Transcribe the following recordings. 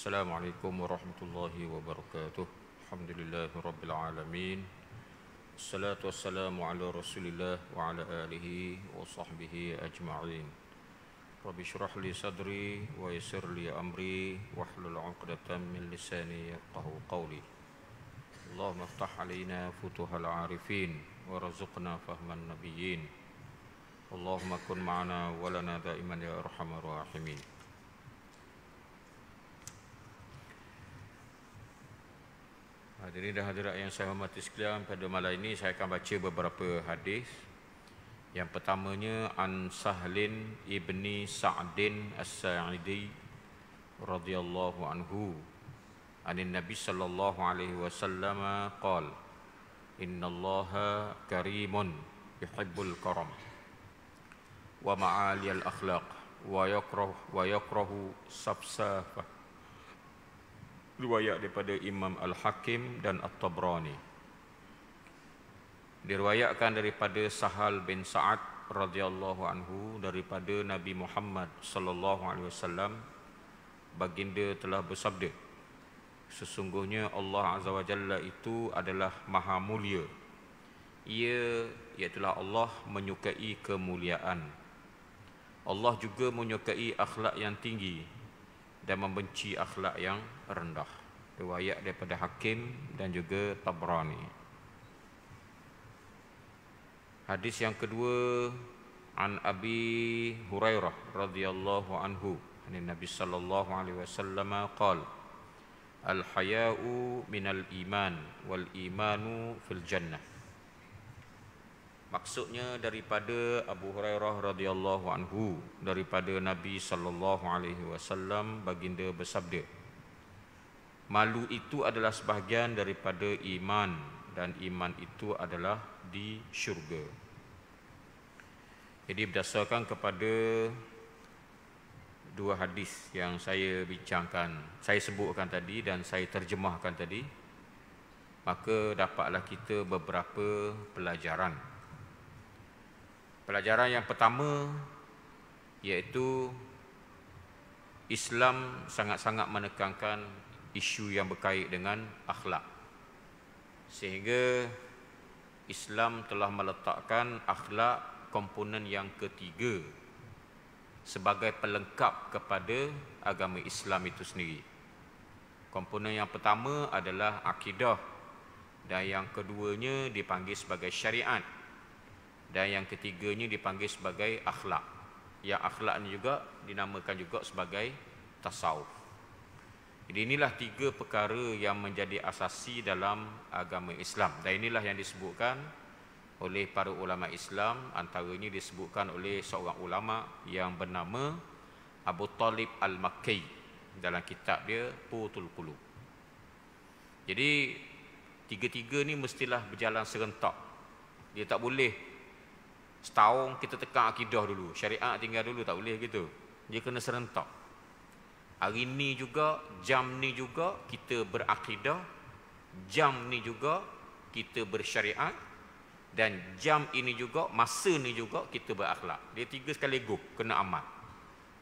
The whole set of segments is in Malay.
Assalamualaikum warahmatullahi wabarakatuh. Alhamdulillahi rabbil alamin. Assalatu wassalamu ala Rasulillah wa ala alihi wa sahbihi ajma'in. Rabbi shrah li sadri wa yassir li amri wahlul 'uqdatam min lisani yafqahu qawli. Allahumma iftah 'alaina futuhal 'arifin warzuqna fahman nabiyyin. Allahumma kun ma'ana wa lana da'iman ya arhamar rahimin. Hadirin dan hadirat yang saya hormati sekalian, pada malam ini saya akan baca beberapa hadis. Yang pertamanya an Sahlin ibni Sa'din As-Sa'idi radhiyallahu anhu anin Nabi sallallahu alaihi wasallam qala innallaha karimun yuhibbul karam wa ma'aliyal akhlaq wa yakrahu safsafah. Riwayat daripada Imam Al-Hakim dan At-Tabrani. Diriwayatkan daripada Sahal bin Sa'ad radhiyallahu anhu daripada Nabi Muhammad sallallahu alaihi wasallam, baginda telah bersabda, sesungguhnya Allah Azza wa Jalla itu adalah maha mulia. Ia iaitulah Allah menyukai kemuliaan. Allah juga menyukai akhlak yang tinggi dan membenci akhlak yang rendah. Riwayat daripada Hakim dan juga Tabrani. Hadis yang kedua an Abi Hurairah radhiyallahu anhu an Nabi sallallahu alaihi wasallam qala al haya'u minal iman wal imanu fil jannah. Maksudnya daripada Abu Hurairah radhiyallahu anhu daripada Nabi sallallahu alaihi wasallam, baginda bersabda, malu itu adalah sebahagian daripada iman dan iman itu adalah di syurga. Jadi berdasarkan kepada dua hadis yang saya bincangkan, saya sebutkan tadi dan saya terjemahkan tadi, maka dapatlah kita beberapa pelajaran. Pelajaran yang pertama iaitu Islam sangat-sangat menekankan isu yang berkait dengan akhlak. Sehingga Islam telah meletakkan akhlak komponen yang ketiga sebagai pelengkap kepada agama Islam itu sendiri. Komponen yang pertama adalah akidah dan yang keduanya dipanggil sebagai syariat. Dan yang ketiganya dipanggil sebagai akhlak. Yang akhlak ni juga dinamakan juga sebagai tasawuf. Jadi inilah tiga perkara yang menjadi asasi dalam agama Islam. Dan inilah yang disebutkan oleh para ulama Islam. Antaranya disebutkan oleh seorang ulama yang bernama Abu Talib Al-Makki dalam kitab dia Qutul Qulub. Jadi tiga-tiga ni mestilah berjalan serentak. Dia tak boleh setahun kita tekan akidah dulu, syariat tinggal dulu, tak boleh gitu. Dia kena serentak. Hari ni juga, jam ni juga kita berakidah, jam ni juga kita bersyariat, dan jam ini juga, masa ni juga kita berakhlak. Dia tiga sekaligus kena amat.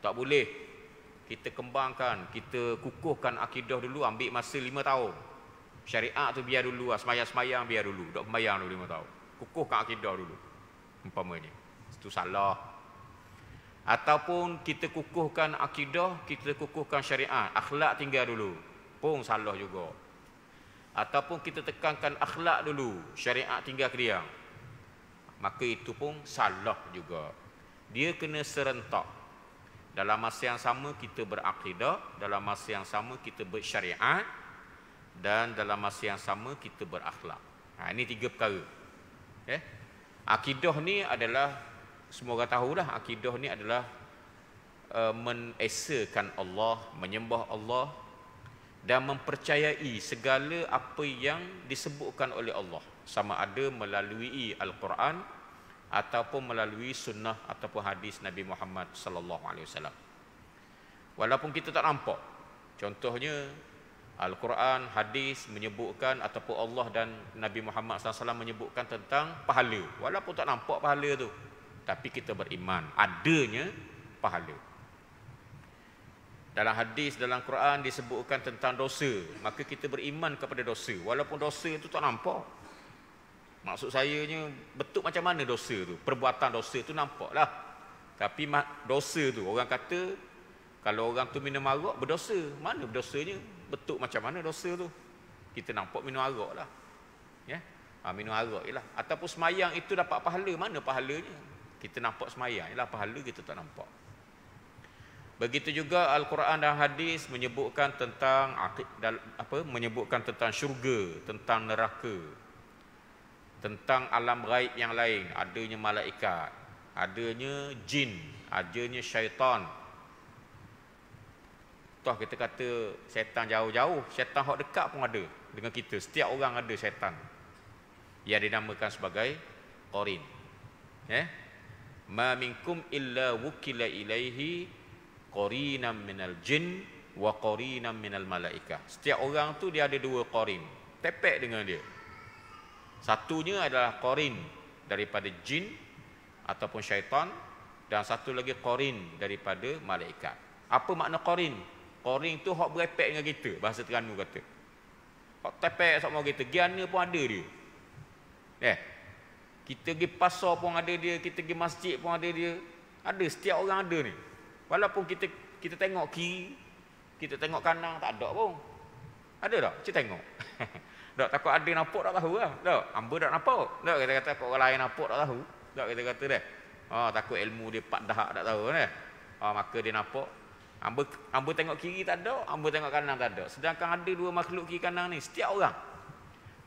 Tak boleh kita kembangkan, kita kukuhkan akidah dulu, ambil masa 5 tahun. Syariat tu biar dulu, semayang-semayang biar dulu, tak sembayang dulu 5 tahun. Kukuhkan akidah dulu. Umpamanya itu salah. Ataupun kita kukuhkan akidah, kita kukuhkan syariat, akhlak tinggal dulu, pun salah juga. Ataupun kita tekankan akhlak dulu, syariat tinggal kediam, maka itu pun salah juga. Dia kena serentak. Dalam masa yang sama kita berakidah, dalam masa yang sama kita bersyariat, dan dalam masa yang sama kita berakhlak. Ini tiga perkara. Akidah ni adalah, semua orang tahulah, akidah ni adalah menesakan Allah, menyembah Allah dan mempercayai segala apa yang disebutkan oleh Allah, sama ada melalui Al-Quran ataupun melalui sunnah ataupun hadis Nabi Muhammad sallallahu alaihi wasallam. Walaupun kita tak nampak. Contohnya Al-Quran, hadis menyebutkan ataupun Allah dan Nabi Muhammad SAW menyebutkan tentang pahala. Walaupun tak nampak pahala tu, tapi kita beriman adanya pahala. Dalam hadis, dalam Quran disebutkan tentang dosa, maka kita beriman kepada dosa walaupun dosa itu tak nampak. Maksud sayanya, betul macam mana dosa tu? Perbuatan dosa tu nampaklah. Tapi dosa tu, orang kata kalau orang tu minum arak berdosa. Mana berdosanya? Betul macam mana dosa tu? Kita nampak minum arak lah. Ya? Minum arak je lah. Ataupun semayang itu dapat pahala. Mana pahalanya? Kita nampak semayang je lah, pahala kita tak nampak. Begitu juga Al-Quran dan hadis menyebutkan tentang menyebutkan tentang syurga, tentang neraka, tentang alam gaib yang lain, adanya malaikat, adanya jin, adanya syaitan. Toh kita kata syaitan jauh-jauh, syaitan hak dekat pun ada dengan kita. Setiap orang ada syaitan yang dinamakan sebagai qarin. Ma minkum illa wukila ilaihi qarinan minal jin wa qarinan minal malaikah. Setiap orang tu dia ada dua qarin, tepek dengan dia. Satunya adalah qarin daripada jin ataupun syaitan, dan satu lagi qarin daripada malaikat. Apa makna qarin? Qarin tu hak berepek dengan kita, bahasa Terengganu kata. Hak tepek sama kita, giana pun ada dia. Kita pergi pasar pun ada dia, kita pergi masjid pun ada dia. Ada, setiap orang ada ni. Walaupun kita tengok kiri, kita tengok kanan, tak ada pun. Ada tak? Kita tengok. Tak, takut ada nampak tak tahu lah. Tak, hamba tak nampak. Tak, kita kata takut orang lain nampak tak tahu. Tak, kita kata dah. Takut ilmu dia pak dahak tak tahu dah. Maka dia nampak. Hamba tengok kiri tak ada, hamba tengok kanan tak ada. Sedangkan ada dua makhluk kiri kanan ni, setiap orang.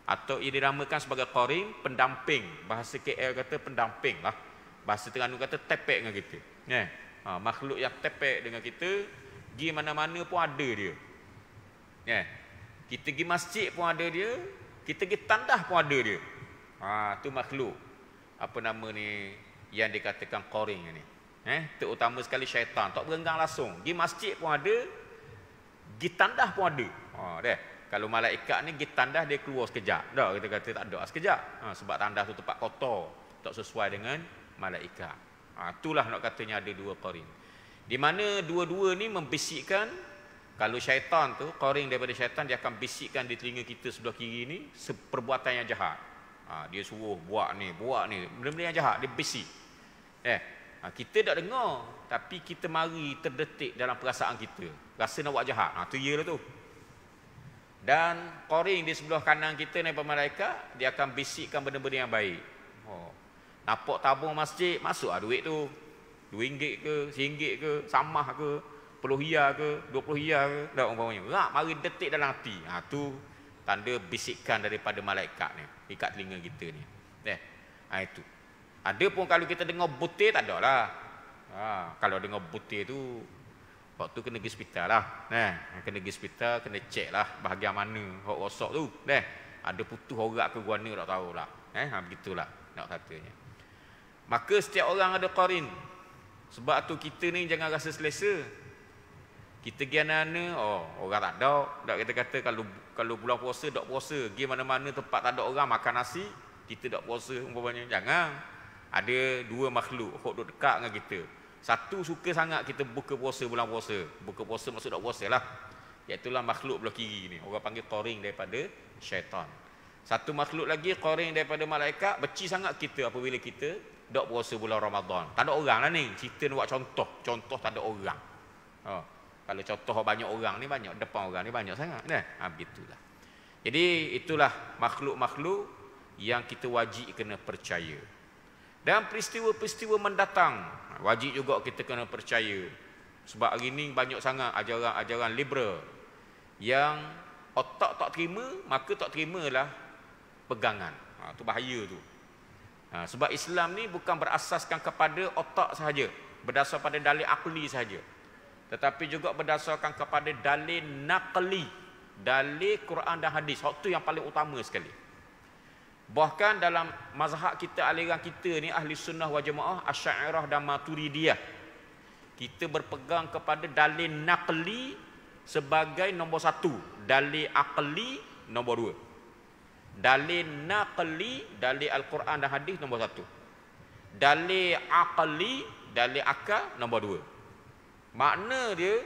Atau ia dinamakan sebagai qarin, pendamping. Bahasa KL kata pendamping lah. Bahasa Terengganu kata tepek dengan kita. Makhluk yang tepek dengan kita, pergi mana-mana pun ada dia. Kita pergi masjid pun ada dia, kita pergi tandah pun ada dia. Tu makhluk apa nama ni yang dikatakan qarin ni. Terutama sekali syaitan, tak berenggang langsung. Pergi masjid pun ada, pergi tandah pun ada. Kalau malaikat ni pergi tandah dia keluar sekejap. Kita kata tak ada sekejap. Sebab tandah tu tempat kotor, tak sesuai dengan malaikat. Itulah nak katanya ada dua qarin. Di mana dua-dua ni membisikkan. Kalau syaitan tu, qarin daripada syaitan, dia akan bisikkan di telinga kita sebelah kiri ni perbuatan yang jahat. Dia suruh buat ni, benda-benda yang jahat, dia bisik. Kita tak dengar, tapi kita mari terdetik dalam perasaan kita, rasa nak buat jahat. Tu iyalah tu. Dan qarin di sebelah kanan kita daripada malaikat, dia akan bisikkan benda-benda yang baik. Nampak tabung masjid, masuk duit tu. RM2 ke, RM1 ke, samah ke, 10 hia ke, 20 hia ke, tak umpamanya. Mari detik dalam hati. Tu tanda bisikan daripada malaikat ni, ikat telinga kita ni. Itu. Ada pun kalau kita dengar butir, tak ada lah. Kalau dengar butir tu, waktu kena pergi hospital lah. Kena pergi hospital, kena cek lah bahagian mana hok rosak tu. Ada putus horak ke guana, tak tahulah. Begitulah nak katanya. Maka setiap orang ada qarin. Sebab tu kita ni jangan rasa selesa. Kita pergi mana-mana, orang tak ada. Tak, kita kata kalau bulan puasa tak puasa, pergi mana-mana tempat tak ada orang makan nasi, kita tak puasa umpamanya. Jangan. Ada dua makhluk hok duduk dekat dengan kita. Satu suka sangat kita buka puasa bulan puasa. Buka puasa maksud tak puasa lah. Iaitulah makhluk belah kiri ni. Orang panggil qarin daripada syaitan. Satu makhluk lagi qarin daripada malaikat, benci sangat kita apabila kita tak puasa bulan Ramadan. Tak ada orang lah ni. Cerita ni buat contoh. Contoh tak ada orang. Kalau contoh banyak orang ni, banyak. Depan orang ni banyak sangat. Begitulah. Jadi itulah makhluk-makhluk yang kita wajib kena percaya. Dan peristiwa-peristiwa mendatang, wajib juga kita kena percaya. Sebab hari ni banyak sangat ajaran-ajaran liberal yang otak tak terima, maka tak terimalah pegangan. Itu bahaya tu. Sebab Islam ni bukan berasaskan kepada otak sahaja, berdasar pada dalil akli sahaja, tetapi juga berdasarkan kepada dalil naqli, dalil Quran dan hadis. Itu yang paling utama sekali. Bahkan dalam mazhab kita, aliran kita ni Ahli Sunnah wal Jamaah, Asy'ariyah dan Maturidiyah, kita berpegang kepada dalil naqli sebagai nombor satu, dalil akli nombor dua. Dalil naqli, dalil Al-Quran dan hadis nombor satu. Dalil aqli, dalil akal nombor dua. Makna dia,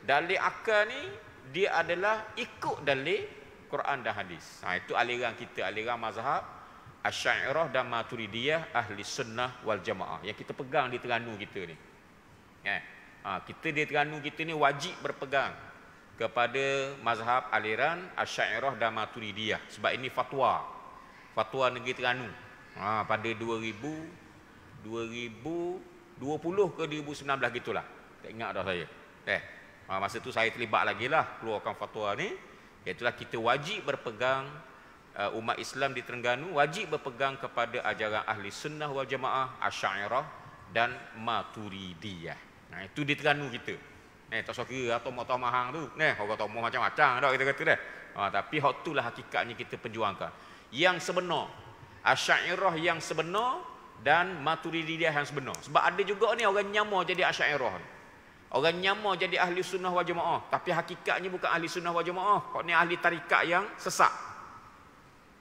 Dalil akal ni dia adalah ikut dalil Quran dan hadis. Itu aliran kita, aliran mazhab Asy'ariyah dan Maturidiyah ahli sunnah wal jamaah yang kita pegang di Terengganu kita ni. Kita di Terengganu kita ni wajib berpegang kepada mazhab aliran Asy'ariyah dan Maturidiyah sebab ini fatwa negeri Terengganu pada 2020 ke 2019 gitulah. Tak ingat dah saya. Masa tu saya terlibat lagi lah keluarkan fatwa ni, iaitu kita wajib berpegang, umat Islam di Terengganu wajib berpegang kepada ajaran ahli sunnah wal jamaah Asy'ariyah dan Maturidiyah. Itu di Terengganu kita. Tak usah kira atau motor mahang tu. Orang tomoh macam-macam dah kita kata dah. Tapi hak itulah hakikatnya kita perjuangkan. Yang sebenar, Asy'ariyah yang sebenar dan Maturidiyah yang sebenar. Sebab ada juga ni orang nyamar jadi Asy'ariyah. Orang nyamar jadi ahli sunnah wal jamaah, tapi hakikatnya bukan ahli sunnah wal jamaah. Kau ni ahli tarikat yang sesat.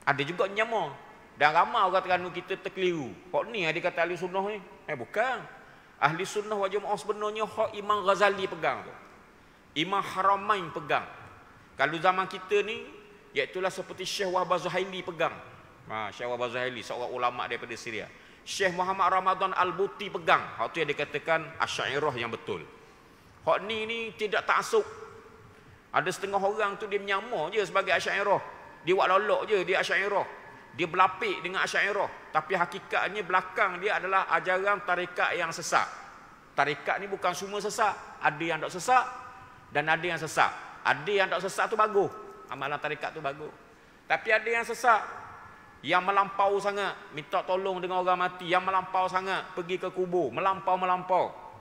Ada juga nyamar. Dan ramai orang Terengganu kita terkeliru. Kau ni dia kata ahli sunnah ni. Bukan. Ahli sunnah wal jamaah sebenarnya hak Imam Ghazali pegang tu. Imam Haramain pegang. Kalau zaman kita ni, iaitulah seperti Syekh Wahbah Zuhaili pegang. Syekh Wahbah Zuhaili seorang ulama daripada Syria. Syekh Muhammad Ramadan Al-Buti pegang. Hak tu yang dikatakan Asy'ariyah yang betul. Hak ni tidak ta'assub. Ada setengah orang tu dia menyamar je sebagai Asy'ariyah. Dia buat lolok je dia Asy'ariyah. Dia berlapik dengan Asy'ariyah, tapi hakikatnya belakang dia adalah ajaran tarikat yang sesat. Tarikat ni bukan semua sesat. Ada yang tak sesat dan ada yang sesat. Ada yang tak sesat tu bagus. Amalan tarikat tu bagus. Tapi ada yang sesat, yang melampau sangat, minta tolong dengan orang mati, yang melampau sangat pergi ke kubur, melampau.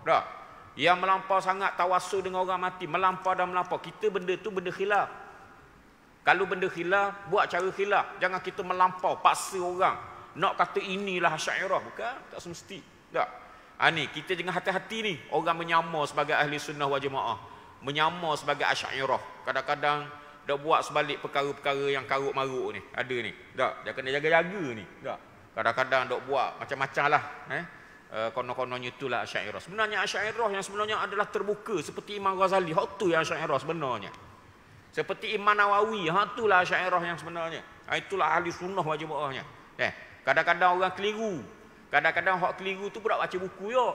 Dah. Yang melampau sangat tawassul dengan orang mati, melampau. Kita benda tu benda khilaf. Kalau benda khilaf, buat cara khilaf. Jangan kita melampau, paksa orang nak kata inilah Asy'ariyah. Bukan, tak semesti. Tak. Ni kita jangan hati-hati ni. Orang menyamar sebagai ahli sunnah wal jamaah, menyamar sebagai Asy'ariyah. Kadang-kadang dah buat sebalik perkara-perkara yang karut-marut ni. Ada ni. Tak, dia kena jaga-jaga ni. Tak. Kadang-kadang dok buat macam-macam lah. Konon-kononnya itulah Asy'ariyah. Sebenarnya Asy'ariyah yang sebenarnya adalah terbuka seperti Imam Ghazali. Hak tu yang Asy'ariyah sebenarnya. Seperti Imam Nawawi, hak itulah Asy'ariyah yang sebenarnya. Itulah ahli sunnah wal jamaahnya. Kadang-kadang orang keliru. Kadang-kadang hak keliru tu pun tak baca buku yo.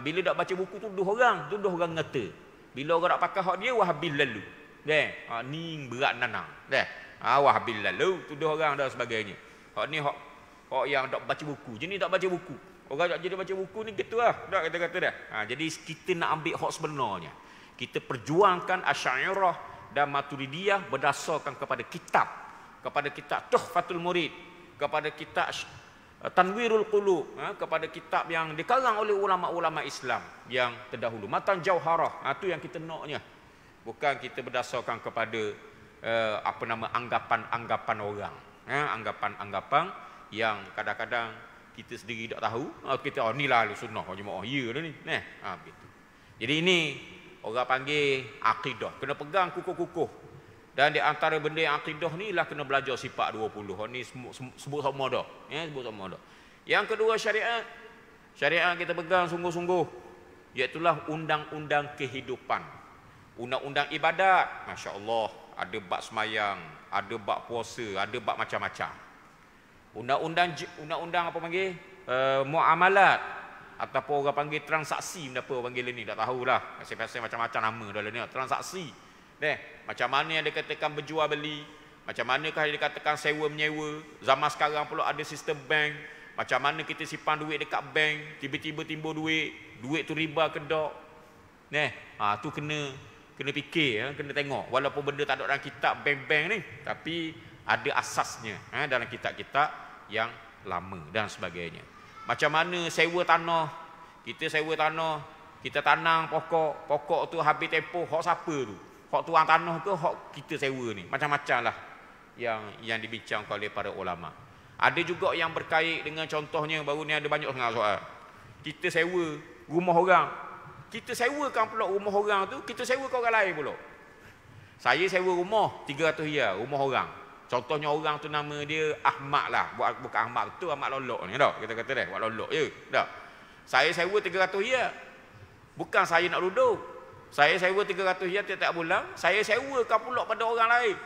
Bila tak baca buku tuduh orang ngata. Bila orang tak pakai hak dia wahabil lalu. Ni berat nanang. Wahabil lalu tuduh orang dan sebagainya. Hak ni hak yang tak baca buku. Jenis tak baca buku. Orang tak jadi baca buku ni gitulah. Dah kata dah. Jadi kita nak ambil hak sebenarnya. Kita perjuangkan Asy'ariyah dan Maturidiyah berdasarkan kepada kitab Tuhfatul Murid, kepada kitab Tanwirul Qulub, kepada kitab yang dikarang oleh ulama-ulama Islam yang terdahulu, Matan Jauharah. Itu yang kita naknya. Bukan kita berdasarkan kepada anggapan-anggapan orang, anggapan-anggapan yang kadang-kadang kita sendiri tak tahu. Kita inilah ahli sunnah wal jamaah. Ya dah ni. Begitu. Jadi ini orang panggil akidah. Kena pegang kukuh-kukuh. Dan di antara benda yang akidah ni lah kena belajar sifat 20. Ni sebut sama dah. Sebut sama dah. Yang kedua syariat. Syariat kita pegang sungguh-sungguh. Iaitulah undang-undang kehidupan. Undang-undang ibadat. Masya Allah. Ada bab semayang. Ada bab puasa. Ada bab macam-macam. Undang-undang apa panggil? Muamalat. Ataupun orang panggil transaksi. Apa orang panggil ni? Tak tahulah. Masing-masing macam-macam nama dalam ni. Transaksi. Macam mana yang dikatakan berjual beli, macam manakah yang dikatakan sewa menyewa. Zaman sekarang pula ada sistem bank. Macam mana kita simpan duit dekat bank, tiba-tiba timbul duit tu riba ke tak. Tu kena fikir, kena tengok. Walaupun benda tak ada dalam kitab bank-bank ni, tapi ada asasnya dalam kitab-kitab yang lama dan sebagainya. Macam mana sewa tanah. Kita sewa tanah, kita tanam pokok tu habis tempoh, hak siapa tu? Hak tuang tanah ke hak kita sewa ni? Macam-macam lah yang dibincangkan oleh para ulama. Ada juga yang berkait dengan contohnya, baru ni ada banyak sangat soal. Kita sewa rumah orang. Kita sewakan pula rumah orang tu, kita sewakan orang lain pula. Saya sewa rumah 300 riyal, rumah orang. Contohnya orang tu nama dia Ahmad lah. Bukan Ahmad tu, Ahmad lolok ni dah. Kita kata buat lolok je. Dah. Saya sewa 300 riyal. Bukan saya nak duduk. Saya sewa 300 riyal tiap-tiap bulan, saya sewakan pula pada orang lain.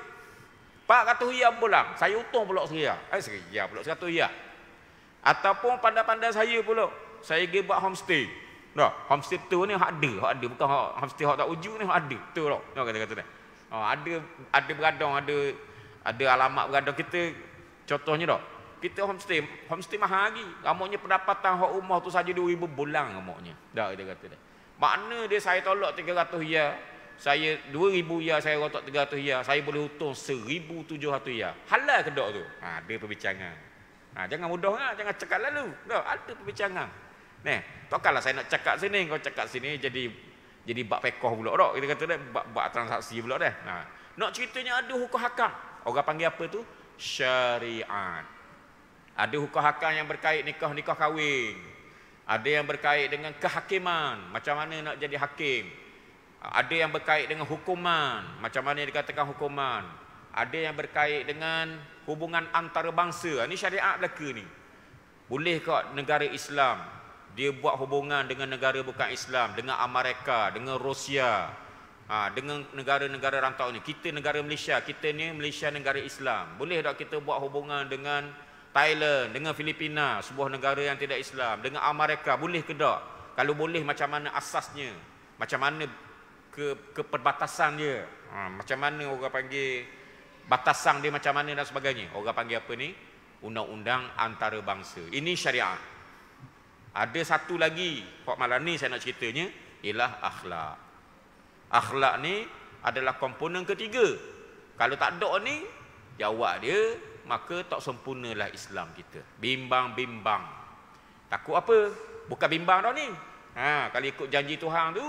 400 riyal bulan, saya untung pula serial. Serial pula 100 riyal. Ataupun pandai-pandai saya pula, saya pergi buat homestay. Nah, homestay tu ni hak ada, bukan homestay hak tak wujud ni, hak ada. Tu lah. Nah, kata-kata dah. Ada beradang, ada alamat beradang kita. Contohnya dah, kita homestay mahal lagi. Ramuknya pendapatan hak rumah tu saja 2,000 bulan ramuknya. Dah dia kata dah. Makna dia saya tolak 300 riyal, saya 2,000 riyal saya rotak 300 riyal, saya boleh untung 1,700 riyal. Halal ke tak tu? Ada perbincangan. Jangan mudah lah, jangan cakap lalu. Dah ada perbincangan. Takkanlah saya nak cakap sini, kau cakap sini jadi bab pekoh pula dah. Kita kata dah bab transaksi pula dah. Nak ceritanya ada hukum hakam. Orang panggil apa tu? Syariat. Ada hukum hakam yang berkait nikah kahwin. Ada yang berkait dengan kehakiman, macam mana nak jadi hakim. Ada yang berkait dengan hukuman, macam mana dikatakan hukuman. Ada yang berkait dengan hubungan antarabangsa. Ini syariat belaka ni. Boleh kok negara Islam dia buat hubungan dengan negara bukan Islam, dengan Amerika, dengan Rusia, dengan negara-negara rantau ni. Kita negara Malaysia, kita ni Malaysia negara Islam. Boleh tak kita buat hubungan dengan Thailand, dengan Filipina, sebuah negara yang tidak Islam, dengan Amerika, boleh ke tak? Kalau boleh, macam mana asasnya? Macam mana ke perbatasan dia? Macam mana orang panggil batasan dia macam mana dan sebagainya? Orang panggil apa ni? Undang-undang antarabangsa. Ini syariat. Ada satu lagi, kok malam ni saya nak ceritanya, ialah akhlak. Akhlak ni adalah komponen ketiga. Kalau tak ada ni, jawab dia, maka tak sempurnalah Islam kita. Bimbang-bimbang. Takut apa? Bukan bimbang dah ni. Kalau ikut janji Tuhan tu,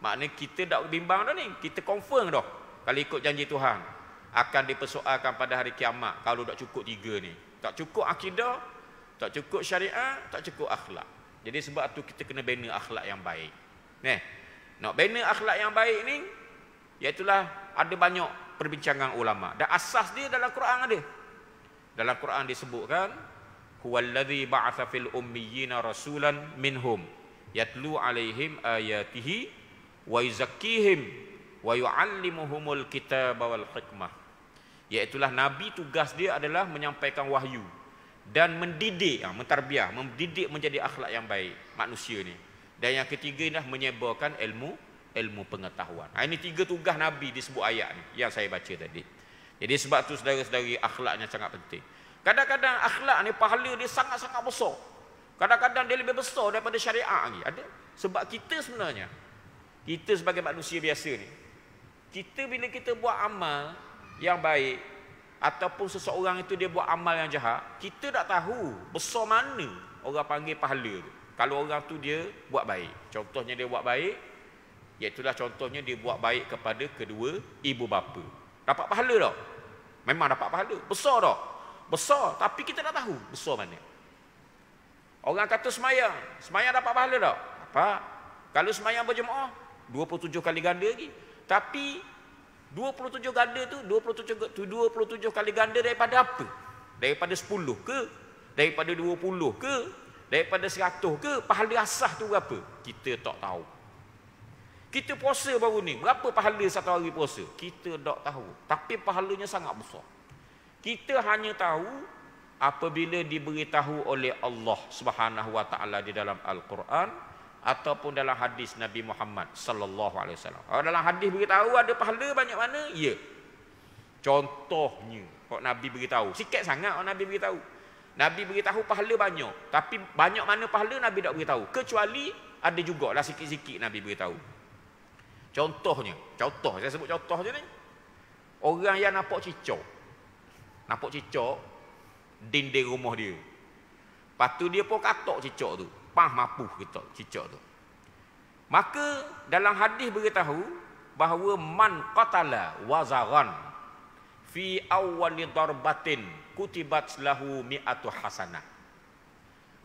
maknanya kita tak bimbang dah ni. Kita confirm dah. Kalau ikut janji Tuhan, akan dipersoalkan pada hari kiamat kalau tak cukup tiga ni. Tak cukup akidah, tak cukup syariat, tak cukup akhlak. Jadi sebab tu kita kena bina akhlak yang baik. Nak bina akhlak yang baik ni, iaitulah ada banyak perbincangan ulama. Dan asas dia dalam Quran ada. Dalam Quran disebutkan, huwallazi ba'atsa fil ummiyina rasulan minhum yatlu alaihim ayatihi wa yuzakkihim wa yu'allimuhumul kitaba wal hikmah. Iaitulah nabi, tugas dia adalah menyampaikan wahyu dan mendidik, mentarbiah, mendidik menjadi akhlak yang baik manusia ni. Dan yang ketiga adalah menyebarkan ilmu pengetahuan. Ini tiga tugas nabi disebut ayat ni yang saya baca tadi. Jadi sebab tu saudara-saudari, akhlaknya sangat penting. Kadang-kadang akhlak ni pahala dia sangat-sangat besar. Kadang-kadang dia lebih besar daripada syariat lagi. Ada. Sebab kita sebenarnya, kita sebagai manusia biasa ni, kita bila kita buat amal yang baik, ataupun seseorang itu dia buat amal yang jahat, kita tak tahu besar mana orang panggil pahala tu. Kalau orang tu dia buat baik. Contohnya dia buat baik, iaitulah contohnya dia buat baik kepada kedua ibu bapa. Dapat pahala tak? Memang dapat pahala. Besar tak? Besar. Tapi kita tak tahu besar mana. Orang kata semayang dapat pahala tak? Dapat. Kalau semayang berjemaah, 27 kali ganda lagi. Tapi 27 ganda tu 27 kali ganda daripada apa? Daripada 10 ke? Daripada 20 ke? Daripada 100 ke? Pahala asas tu berapa? Kita tak tahu. Kita puasa baru ni, berapa pahala satu hari puasa? Kita tak tahu. Tapi pahalanya sangat besar. Kita hanya tahu apabila diberitahu oleh Allah Subhanahu wa taala di dalam Al-Quran ataupun dalam hadis Nabi Muhammad sallallahu alaihi wasallam. Dalam hadis beritahu ada pahala banyak mana? Ya. Contohnya, kok Nabi beritahu, sikit sangat Nabi beritahu. Nabi beritahu pahala banyak, tapi banyak mana pahala Nabi tak beritahu. Kecuali ada jugalah sikit-sikit Nabi beritahu. Contohnya, saya sebut contoh je ni. Orang yang nampak cicak dinding rumah dia. Lepas tu dia pun katok cicak tu. Mapuh kita cicak tu. Maka dalam hadis beritahu bahawa man qatala wazaran fi awwali darbatin kutibat lahu mi'atu hasanah.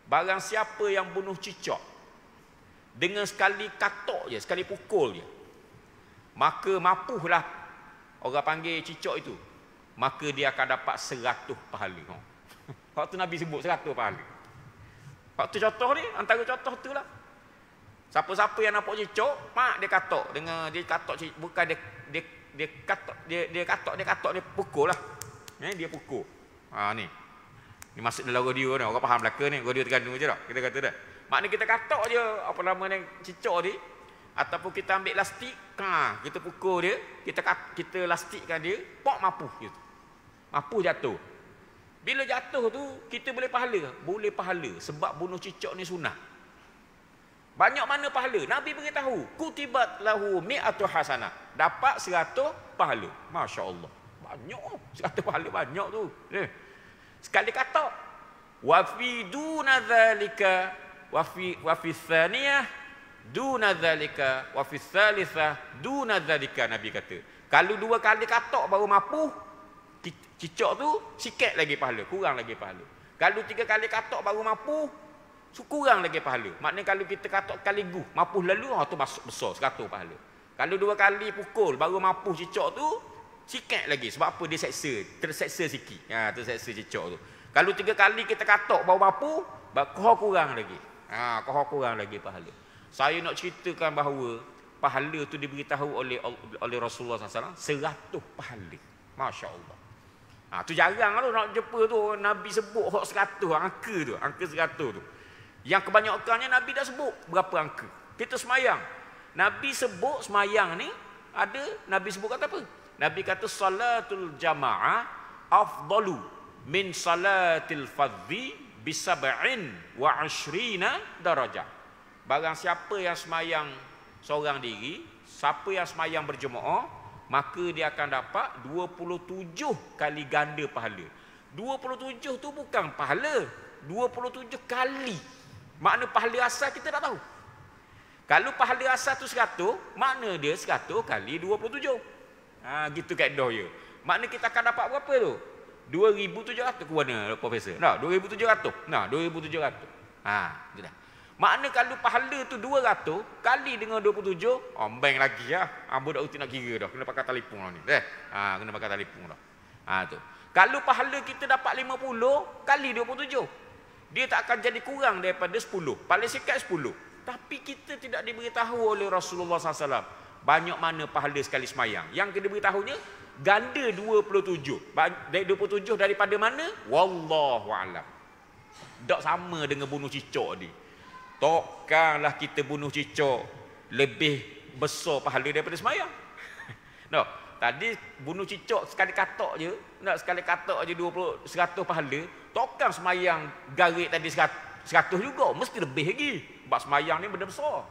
Barang siapa yang bunuh cicak dengan sekali katok je, sekali pukul je, maka mapuhlah orang panggil cicak itu, maka dia akan dapat 100 pahala. Waktu Nabi sebut 100 pahala. Waktu contoh ni, antara contoh tu lah. Siapa-siapa yang nampak cicak, mak dia katok dengan dia katok bukan dia katok dia pukul lah. Dia pukul. Ni. Ni masuk dalam radio ni, orang faham belaka ni, radio Terengganu je tak. Kita kata dah. Maknanya kita katok je apa nama ni cicak ni ataupun kita ambil lastik, kita pukul dia, kita lastikkan dia, pok mapuh gitu. Mapuh jatuh. Bila jatuh tu kita boleh pahala? Boleh pahala sebab bunuh cicak ni sunnah. Banyak mana pahala? Nabi beritahu, kutibat lahu mi'atu hasanah. Dapat 100 pahala. Masya-Allah. Banyak. 100 pahala banyak tu. Sekali kata, wa fi duna dzalika wa fi tsaniyah duna dzalika wa fi tsalitsah duna dzalika, Nabi kata. Kalau 2 kali katok baru mapuh, cicak tu sikit lagi pahala, kurang lagi pahala. Kalau 3 kali katok baru mapuh, kurang lagi pahala. Maknanya kalau kita katok kali gu, mapuh lalu, tu masuk besar 100 pahala. Kalau 2 kali pukul baru mapuh cicak tu, sikit lagi. Sebab apa? Dia terseksa sikit. Terseksa cicak tu. Kalau 3 kali kita katok baru mapuh, kohor kurang lagi. Kohor kurang lagi pahala. Saya nak ceritakan bahawa pahala tu diberitahu oleh Rasulullah SAW 100 pahala. Masya Allah. Tu jarang tu nak jumpa tu Nabi sebut 100 angka 100 tu. Yang kebanyakannya Nabi dah sebut berapa angka. Kita semayang, Nabi sebut semayang ni ada, Nabi sebut kata apa? Nabi kata salatul jamaah afdalu min salatil fadhi bisab'in wa 20 darajah. Barang siapa yang semayang seorang diri, siapa yang semayang berjemaah, maka dia akan dapat 27 kali ganda pahala. 27 tu bukan pahala, 27 kali. Makna pahala asal kita tak tahu. Kalau pahala asal tu 100, makna dia 100 kali 27. Gitu kaedah dia. Makna kita akan dapat berapa tu? 2,700 ke mana Profesor? 2,700. 2,700. Itu dah. Makna kalau pahala tu 200 kali dengan 27, bank lagi lah. Budak uti nak kira dah. Kena pakai telefon lah ni. Kena pakai telefon dah. Tu. Kalau pahala kita dapat 50 kali 27, dia tak akan jadi kurang daripada 10. Paling sikit 10. Tapi kita tidak diberitahu oleh Rasulullah SAW banyak mana pahala sekali semayang. Yang kita diberitahunya ganda 27. Dari 27 daripada mana? Wallahu'alam. Tak sama dengan bunuh cicak ni. Takkanlah kita bunuh cicak lebih besar pahala daripada semayang. Tadi bunuh cicak sekali katok je, sekali katok je 100 pahala. Takkan semayang garik tadi 100 juga, mesti lebih lagi. Sebab semayang ni benda besar.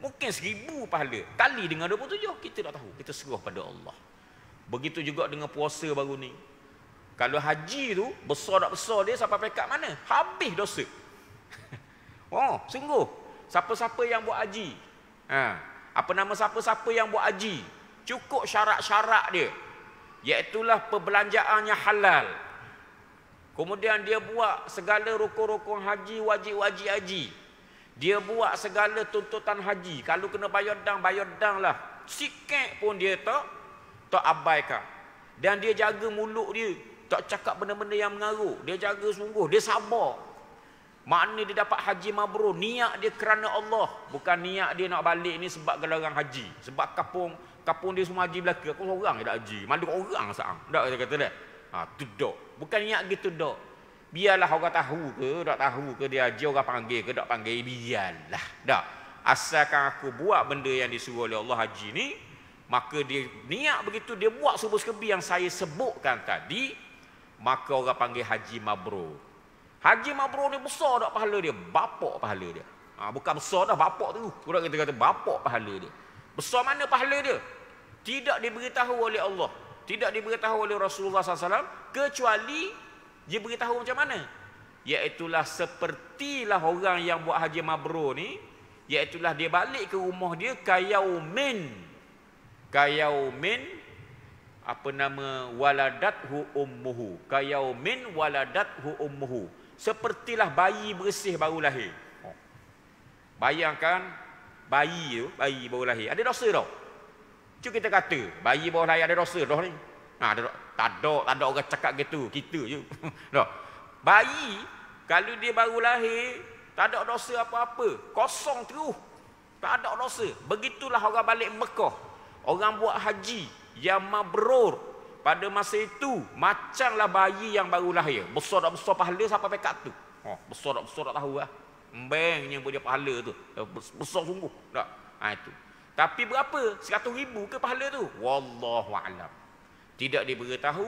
Mungkin 1000 pahala. Kali dengan 27, kita tak tahu. Kita serah pada Allah. Begitu juga dengan puasa baru ni. Kalau haji tu, besar tak besar dia sampai pekat mana? Habis dosa. Sungguh. Siapa-siapa yang buat haji. Apa nama siapa-siapa yang buat haji? Cukup syarat-syarat dia. Iaitulah perbelanjaannya halal. Kemudian dia buat segala rukun-rukun haji, wajib-wajib haji. Dia buat segala tuntutan haji. Kalau kena bayar dang lah. Sikit pun dia tak abaikan. Dan dia jaga mulut dia. Tak cakap benda-benda yang mengarut. Dia jaga sungguh. Dia sabar. Makna dia dapat haji mabrur. Niat dia kerana Allah. Bukan niat dia nak balik ni sebab gelaran haji. Sebab kapung dia semua haji belaka. Aku seorang je tak haji. Malu orang seorang. Tak dia kata tak? Tu dok. Bukan niat gitu dok. Biarlah orang tahu ke, tak tahu ke dia haji, orang panggil ke, tak panggil, biarlah. Tak. Asalkan aku buat benda yang disuruh oleh Allah haji ni, maka dia niat begitu, dia buat subuh-sekebi yang saya sebutkan tadi, maka orang panggil haji mabrur. Haji mabrur ni besar tak pahala dia? Bapak pahala dia. Bukan besar dah, bapak tu. Orang kita kata bapak pahala dia. Besar mana pahala dia? Tidak diberitahu oleh Allah. Tidak diberitahu oleh Rasulullah SAW, kecuali dia beritahu macam mana? Iaitulah sepertilah orang yang buat haji mabrur ni, iaitulah dia balik ke rumah dia kayaumin apa nama waladathu ummuhu. Kayaumin waladathu ummuhu. Sepertilah bayi bersih baru lahir. Bayangkan bayi baru lahir. Ada dosa tak? Cuma kita kata bayi baru lahir ada dosa dah ni. Tak ada orang cakap gitu, kita je. Bayi kalau dia baru lahir tak ada dosa apa-apa, kosong terus. Tak ada dosa. Begitulah orang balik Mekah. Orang buat haji yang mabrur pada masa itu macamlah bayi yang baru lahir. Besar tak besar pahala sampai pekat tu. Besar tak tahu lah. Embengnya dia pahala tu. Besar sungguh. Tak. Itu. Tapi berapa? 100,000 ke pahala tu? Wallahu a'lam. Tidak diberitahu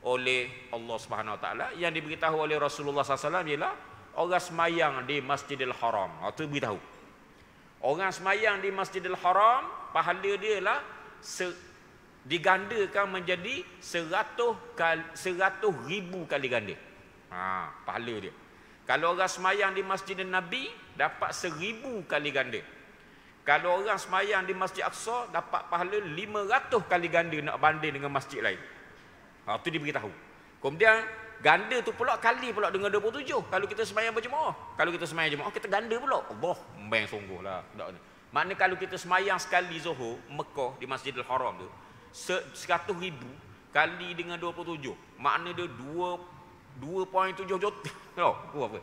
oleh Allah Subhanahu Wa Taala. Yang diberitahu oleh Rasulullah SAW ialah orang semayang di Masjidil Haram. Itu beritahu. Orang semayang di Masjidil Haram, pahala dia lah digandakan menjadi 100,000 kali ganda. Pahala dia. Kalau orang semayang di Masjidil Nabi, dapat 1000 kali ganda. Kalau orang semayang di Masjid Aqsa, dapat pahala 500 kali ganda nak banding dengan masjid lain. Itu diberitahu. Kemudian ganda tu pula kali pula dengan 27. Kalau kita sembahyang berjemaah. Kalau kita sembahyang jemaah, kita ganda pula. Allah, membang sungguh lah. Maknanya kalau kita sembahyang sekali Zuhur, Mekah di Masjidil Haram tu, 100,000 kali dengan 27. Makna dia 2.7 juta. Apa?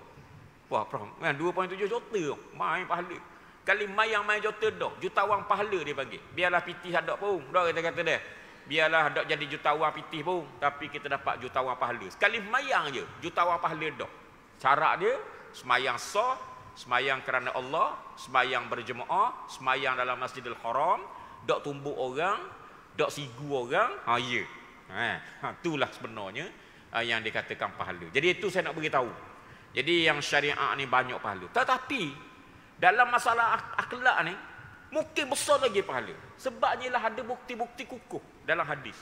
Wah, 2.7 juta. Main pahala. Kali main juta dah. Jutawan pahala dia bagi. Biarlah pitih ada pun. Dah kata dia. Biarlah tak jadi jutawan pitih pun, tapi kita dapat jutawan pahala. Sekali semayang je, jutawan pahala dah. Syarat dia, semayang sah, semayang kerana Allah, semayang berjemaah, semayang dalam Masjidil Haram, tak tumbuk orang, tak sigu orang. Ya. Itulah sebenarnya yang dikatakan pahala. Jadi itu saya nak beritahu. Jadi yang syariat ni banyak pahala. Tetapi dalam masalah akhlak ni, mungkin besar lagi pahala. Sebabnya lah ada bukti-bukti kukuh dalam hadis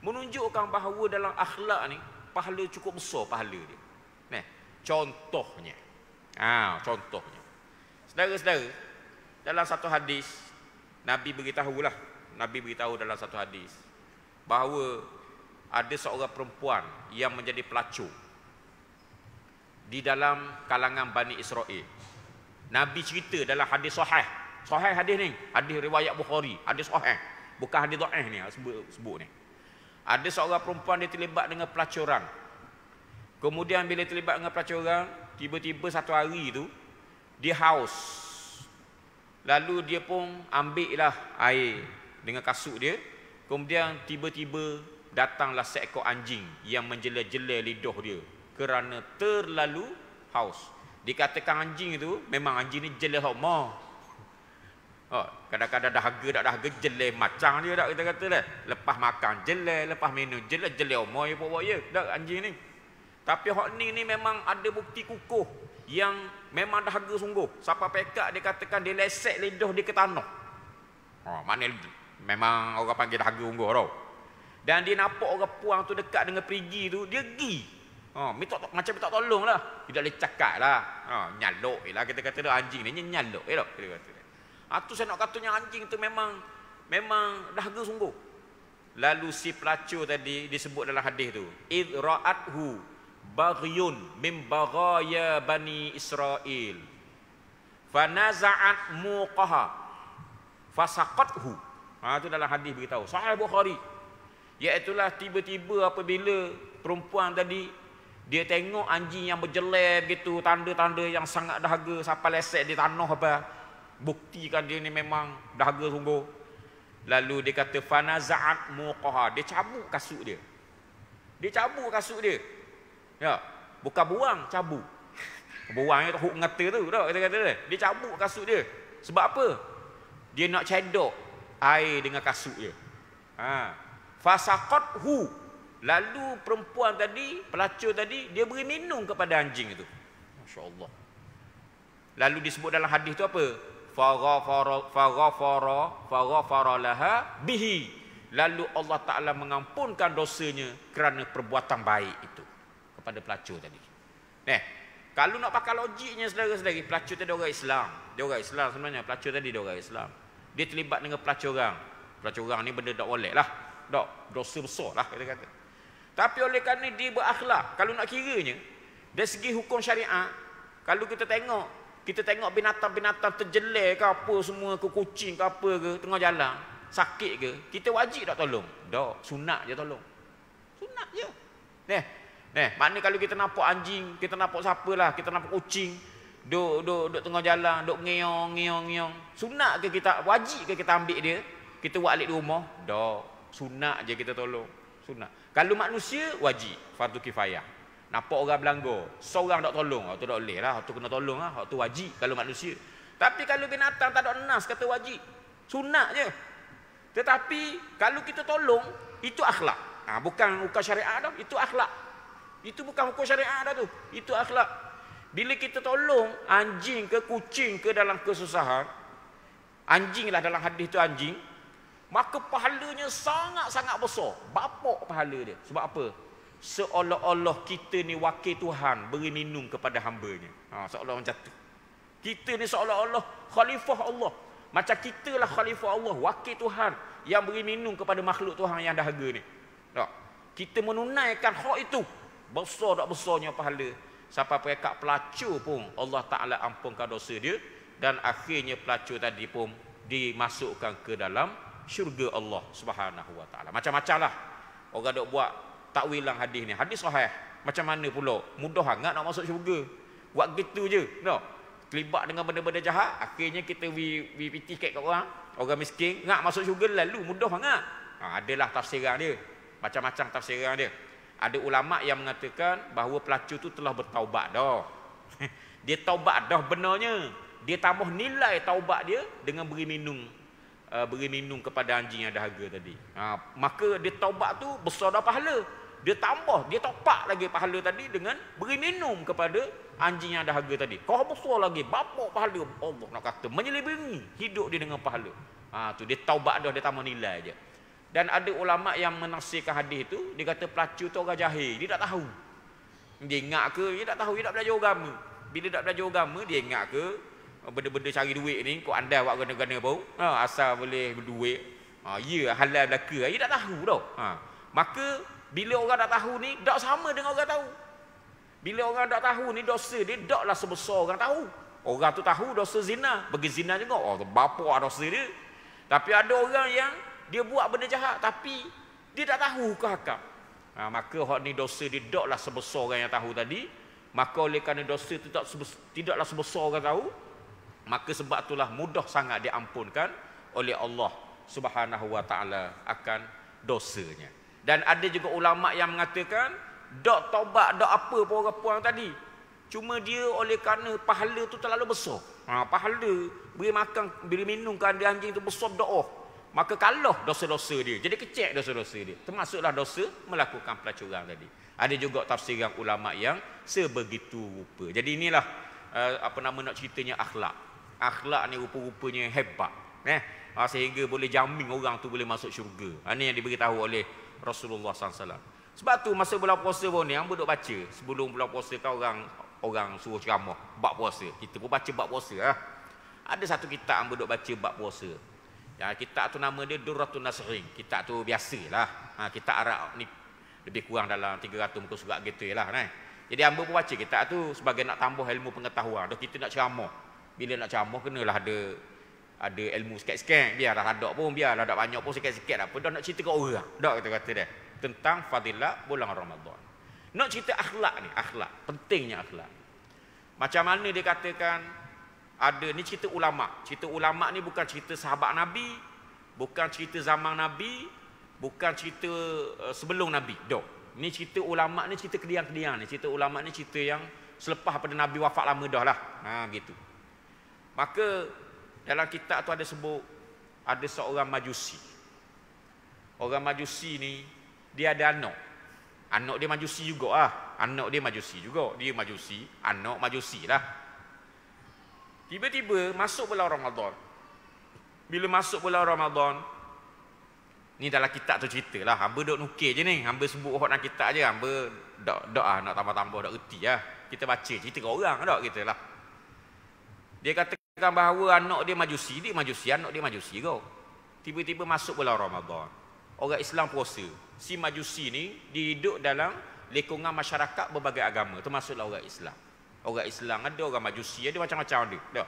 menunjukkan bahawa dalam akhlak ni pahala cukup besar pahala dia. Contohnya. Contohnya. Saudara-saudara, dalam satu hadis Nabi beritahu dalam satu hadis bahawa ada seorang perempuan yang menjadi pelacur di dalam kalangan Bani Israel. Nabi cerita dalam hadis sahih. Sahih hadis ni, hadis riwayat Bukhari, hadis sahih. Bukan hadis dhaif ni sebut ni. Ada seorang perempuan dia terlibat dengan pelacuran. Kemudian bila terlibat dengan pelacuran, tiba-tiba satu hari tu dia haus. Lalu dia pun ambil lah air dengan kasut dia. Kemudian tiba-tiba datanglah seekor anjing yang menjela-jela lidah dia kerana terlalu haus. Dikatakan anjing itu, memang anjing ni jela homa. Kadang-kadang dahaga jelai macam dia tak, kita kata dah. Lepas makan jelai, lepas minum jelai homa ya bawa ya. Tak anjing ni. Tapi hak ni memang ada bukti kukuh yang memang dahaga sungguh. Siapa pekat dia katakan dia lesek lidah dia ke tanah. Mana memang orang panggil dahaga sungguh tau. Dan dia nampak orang puang tu dekat dengan perigi tu, dia pergi. Macam minta tolong lah. Dia boleh cakap lah. Nyalok je lah kita kata dah, anjing ni nyalok je lah kita kata. Itu saya nak katanya anjing tu memang dahaga sungguh. Lalu si pelacur tadi disebut dalam hadis tu, id ra'athu baghyun min baghaya bani Israel fanaza'at muqaha fasaqathu. Itu dalam hadis beritahu sahih Bukhari. Iaitulah tiba-tiba apabila perempuan tadi dia tengok anjing yang berjelai begitu, tanda-tanda yang sangat dahaga sampai lesek di tanah apa, buktikan dia ni memang dahaga sungguh. Lalu dia kata fanaza'at muqaha, dia cabut kasut dia. Ya, bukan buang, cabut. Buang itu huk ngata tu dah kita kata dia. Dia cabut kasut dia. Sebab apa? Dia nak cedok air dengan kasut dia. Fasaqathu. Lalu perempuan tadi, pelacur tadi, dia beri minum kepada anjing itu. Masya-Allah. Lalu disebut dalam hadis tu apa? Faghafara laha bihi. Lalu Allah Ta'ala mengampunkan dosanya kerana perbuatan baik itu kepada pelacur tadi. Kalau nak pakai logiknya saudara-saudari, pelacur tadi orang Islam. Dia orang Islam sebenarnya, pelacur tadi dia orang Islam. Dia terlibat dengan pelacuran. Pelacuran ni benda tak boleh lah. Tak, dosa besar lah kita kata. Tapi oleh kerana dia berakhlak, kalau nak kiranya dari segi hukum syariat, kalau kita tengok binatang-binatang terjelai ke apa semua, ke kucing ke apa ke tengah jalan, sakit ke, kita wajib tak tolong? Tak, sunat je tolong. Sunat je. Maknanya kalau kita nampak anjing, kita nampak siapalah, kita nampak kucing, Duk tengah jalan, duk ngeong. Sunat ke kita, wajib ke kita ambil dia? Kita buat alik di rumah? Tak. Sunat je kita tolong. Sunat. Kalau manusia, wajib. Fardu kifayah. Nampak orang berlanggar, seorang tak tolong, tu tak boleh lah, tu kena tolong lah, tu wajib kalau manusia. Tapi kalau binatang tak ada nas kata wajib. Sunat je. Tetapi kalau kita tolong, itu akhlak. Bukan syariat dah, itu akhlak. Itu bukan hukum syariat dah tu. Itu akhlak. Bila kita tolong anjing ke kucing ke dalam kesusahan, anjing lah dalam hadis tu anjing, maka pahalanya sangat-sangat besar. Bapak pahala dia. Sebab apa? Seolah-olah kita ni wakil Tuhan beri minum kepada hamba-Nya. Seolah macam tu. Kita ni seolah-olah khalifah Allah. Macam kita lah khalifah Allah, wakil Tuhan yang beri minum kepada makhluk Tuhan yang dahaga ni. Tak? Kita menunaikan hak itu. Besar tak besarnya pahala. Sampai perekat pelacur pun Allah Ta'ala ampunkan dosa dia. Dan akhirnya pelacur tadi pun dimasukkan ke dalam syurga Allah Subhanahu Wa Ta'ala. Macam-macam lah orang dok buat takwilan hadis ni. Hadis sahih. Macam mana pula? Mudah sangat nak masuk syurga. Buat gitu je. No. Terlibat dengan benda-benda jahat. Akhirnya kita piti kat orang. Orang miskin. Nak masuk syurga lalu. Mudah sangat. Adalah tafsiran dia. Macam-macam tafsiran dia. Ada ulama' yang mengatakan bahawa pelacur tu telah bertaubat dah. Dia taubat dah benarnya. Dia tambah nilai taubat dia dengan beri minum kepada anjing yang dahaga tadi. Maka dia taubat tu besar dah pahala. Dia tambah, dia topak lagi pahala tadi dengan beri minum kepada anjing yang dahaga tadi. Kau besar lagi, bapak pahala. Allah nak kata menyelibangi hidup dia dengan pahala. Tu dia taubat dah, dia tambah nilai je. Dan ada ulama' yang menafsirkan hadis itu, dia kata pelacur tu orang jahil, dia tak tahu. Dia ingat ke, dia tak tahu, dia tak belajar agama. Bila tak belajar agama, dia ingat ke benda-benda cari duit ni, kau andai buat gana-gana bau, asal boleh berduit. Ya halal belaka, dia tak tahu dah. Maka bila orang tak tahu ni, tak sama dengan orang tahu. Bila orang tak tahu ni, dosa dia taklah sebesar orang tahu. Orang tu tahu dosa zina, bagi zina juga, bapa dosa dia. Tapi ada orang yang dia buat benda jahat tapi dia tak tahu hukum hakam. Maka hak ni dosa dia taklah sebesar orang yang tahu tadi. Maka oleh kerana dosa itu tidaklah sebesar orang tahu, maka sebab itulah mudah sangat diampunkan oleh Allah Subhanahu Wa Ta'ala akan dosanya. Dan ada juga ulama' yang mengatakan dak taubat dak apa pun orang puang tadi. Cuma dia oleh kerana pahala tu terlalu besar. Pahala beri makan, beri minum ke anjing tu besar doa. Maka kalah dosa-dosa dia. Jadi kecil dosa-dosa dia. Termasuklah dosa melakukan pelacuran tadi. Ada juga tafsiran ulama' yang sebegitu rupa. Jadi inilah nak ceritanya akhlak. Akhlak ni rupa-rupanya hebat. Sehingga boleh jamin orang tu boleh masuk syurga. Ini yang diberitahu oleh Rasulullah SAW. Sebab tu masa bulan puasa pun ni, hamba duk baca. Sebelum bulan puasa kan orang suruh ceramah bab puasa. Kita pun baca bab puasa. Ada satu kitab hamba duk baca bab puasa. Ya, kitab tu nama dia Durratun Nasihin. Kitab tu biasalah. Kitab Arab ni lebih kurang dalam 300 muka surat gitu lah. Jadi hamba pun baca kitab tu sebagai nak tambah ilmu pengetahuan. Dah kita nak ceramah. Bila nak ceramah kenalah ada ilmu sikit-sikit. Biarlah ada pun, biarlah ada banyak pun sikit-sikit apa. Dah nak cerita ke orang. Dah kata dia. Tentang fadilat bulan Ramadan. Nak cerita akhlak ni, akhlak. Pentingnya akhlak. Macam mana dia katakan ada ni cerita ulama'. Cerita ulama' ni bukan cerita sahabat Nabi, bukan cerita zaman Nabi, bukan cerita sebelum Nabi. Dok. Ni cerita ulama' ni cerita kediang-kediang ni. Cerita ulama' ni cerita yang selepas pada Nabi wafat lama dah lah. Gitu. Maka dalam kitab tu ada sebut ada seorang Majusi. Orang Majusi ni dia ada anak. Anak dia Majusi juga lah. Anak dia Majusi juga. Dia Majusi, anak Majusi lah. Tiba-tiba masuk bulan Ramadan. Bila masuk bulan Ramadan, ni dalam kitab tu cerita lah. Hamba duk nukir je ni. Hamba sebut dalam kitab je. Hamba nak tambah-tambah, nak erti lah. Kita baca cerita ke orang tak kita lah. Dia katakan bahawa anak dia Majusi, anak dia Majusi kau. Tiba-tiba masuk bulan Ramadan. Orang Islam puasa. Si Majusi ni hidup dalam lingkungan masyarakat berbagai agama, termasuklah orang Islam. Orang Islam ada, orang Majusi ada, macam-macam ada.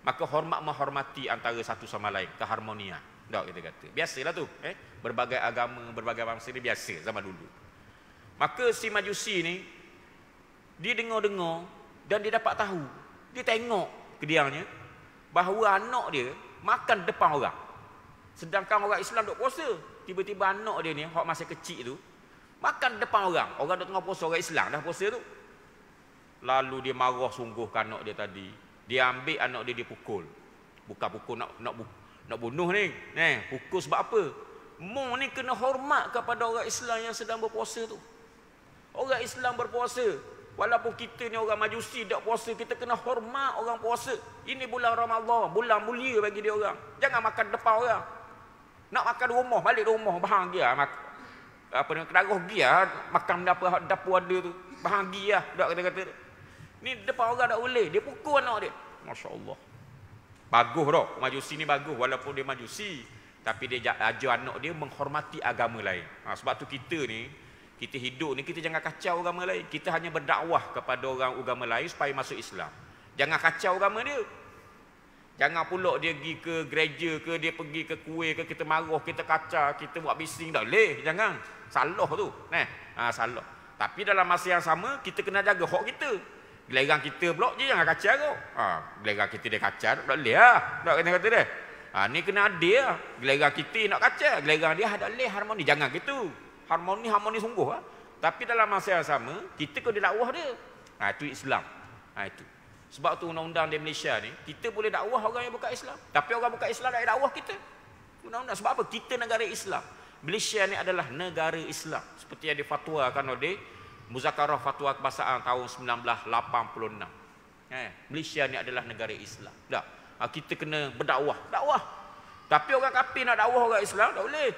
Maka hormat menghormati antara satu sama lain, keharmonian. Tak kita kata. Biasalah tu, berbagai agama, berbagai bangsa ni biasa zaman dulu. Maka si Majusi ni dia dengar-dengar dan dia dapat tahu Dia tengok kediangnya bahawa anak dia makan depan orang. Sedangkan orang Islam duk puasa. Tiba-tiba anak dia ni, hak masa kecil tu, makan depan orang. Orang duk tengah puasa, orang Islam dah puasa tu. Lalu dia marah sungguh ke anak dia tadi. Dia ambil anak dia pukul. Bukan pukul nak bunuh ni. Pukul sebab apa? Mu ni kena hormat kepada orang Islam yang sedang berpuasa tu. Orang Islam berpuasa. Walaupun kita ni orang Majusi tak puasa, kita kena hormat orang puasa. Ini bulan Ramadan, bulan mulia bagi dia orang. Jangan makan depan orang. Nak makan rumah, balik rumah bahagia. Apa ni, kedarah dia makan dapur ada tu. Bahagia dak kata-kata. Ni depan orang tak boleh. Dia pukul anak dia. Masya-Allah. Bagus dah. Majusi ni bagus walaupun dia Majusi, tapi dia ajar anak dia menghormati agama lain. Sebab tu kita ni, kita hidup ni, kita jangan kacau agama lain. Kita hanya berdakwah kepada orang agama lain supaya masuk Islam. Jangan kacau agama dia. Jangan pula dia pergi ke gereja ke, dia pergi ke kuih ke, kita marah, kita kacau, kita buat bising. Tak boleh, jangan. Salah tu. Salah. Tapi dalam masa yang sama, kita kena jaga hak kita. Gelerang kita pula je jangan kacau kau. Gelerang kita dia kacau, tak boleh lah. Tak kata dia. Ni kena adil lah. Gelerang kita nak kacau, gelerang dia tak boleh harmoni. Jangan gitu. Harmoni sungguh lah. Tapi dalam masa yang sama, kita kena dakwah dia. Itu Islam. Itu. Sebab tu undang-undang di Malaysia ni, kita boleh dakwah orang yang bukan Islam. Tapi orang bukan Islam tak ada dakwah kita. Undang-undang. Sebab apa? Kita negara Islam. Malaysia ni adalah negara Islam. Seperti yang difatwakan oleh Muzakarah Fatwa Kebangsaan tahun 1986. Malaysia ni adalah negara Islam. Tak? Kita kena berdakwah. Dakwah. Tapi orang kafir nak dakwah orang Islam, tak boleh.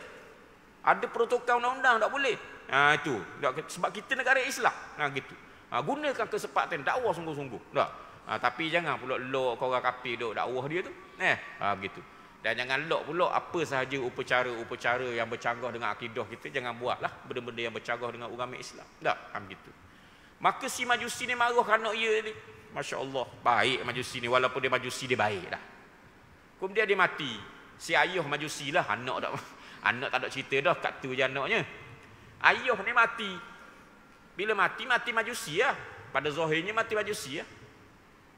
Ada protokol undang-undang, tak boleh. Itu. Sebab kita negara Islam. Gitu. Gunakan kesempatan dakwah sungguh-sungguh. Tak? Tapi jangan pula lok orang kafir duk dakwah dia tu. Begitu. Dan jangan lok pula apa sahaja upacara-upacara yang bercanggah dengan akidah kita, jangan buatlah benda-benda yang bercanggah dengan agama Islam. Tak? Begitu. Maka si Majusi ni marah anak ia ni. Masya-Allah, baik Majusi ni, walaupun dia Majusi dia baik dah. Kemudian dia mati. Si ayah Majusi lah, anak tak ada cerita dah, kat tu je anaknya. Ayah ni mati. Bila mati Majusi lah. Pada zahirnya mati Majusi lah.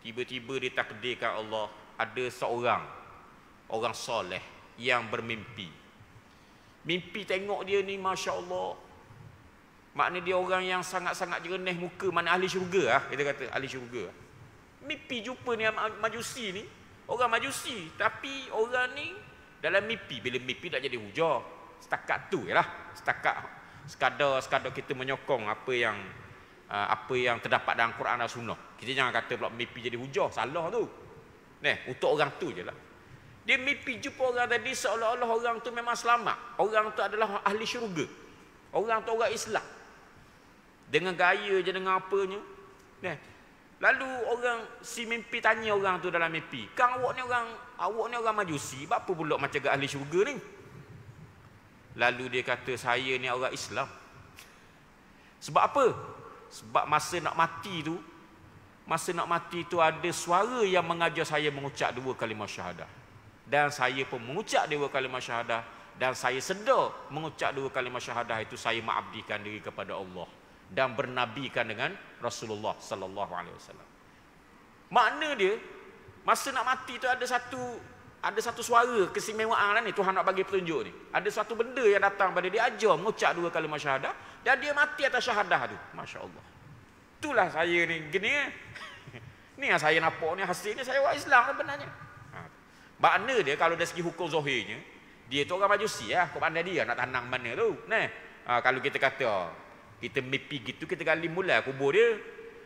Tiba-tiba ditakdirkan Allah, ada seorang orang soleh yang bermimpi. Mimpi tengok dia ni, Masya Allah. Maknanya dia orang yang sangat-sangat jernih muka. Mana ahli syurga lah, kita kata ahli syurga. Mimpi jumpa ni Majusi ni, orang Majusi. Tapi orang ni dalam mimpi, bila mimpi tak jadi hujah. Setakat tu je lah. Sekadar kita menyokong apa yang terdapat dalam Quran dan Sunnah. Kita jangan kata pula mimpi jadi hujah, salah tu. Untuk orang tu je lah. Dia mimpi jumpa orang tadi seolah-olah orang tu memang selamat. Orang tu adalah ahli syurga. Orang tu orang Islam. Dengan gaya je, dengan apanya. Lalu si mimpi tanya orang tu dalam mimpi, "Kang, awak ni orang Majusi, apa pula macam ahli syurga ni?" Lalu dia kata, "Saya ni orang Islam." Sebab apa? Sebab masa nak mati tu ada suara yang mengajar saya mengucap 2 kalimah syahadah. Dan saya pun mengucap 2 kalimah syahadah, dan saya sedar mengucap 2 kalimah syahadah itu saya mengabdikan diri kepada Allah dan bernabikan dengan Rasulullah sallallahu alaihi wasallam. Makna dia masa nak mati tu ada satu suara keistimewaan ni, Tuhan nak bagi petunjuk ni. Ada satu benda yang datang pada dia, ajar mengucap 2 kalimah syahadah dan dia mati atas syahadah tu. Masya-Allah. Itulah saya ni gini. Ni yang saya nampak ni, hasilnya saya orang Islam sebenarnya. Makna dia kalau dari segi hukum zahirnya, dia tu orang Majusi lah. Kau pandai dia nak tanam mana tu. Kalau kita kata kita mimpi gitu, kita gali mula kubur dia.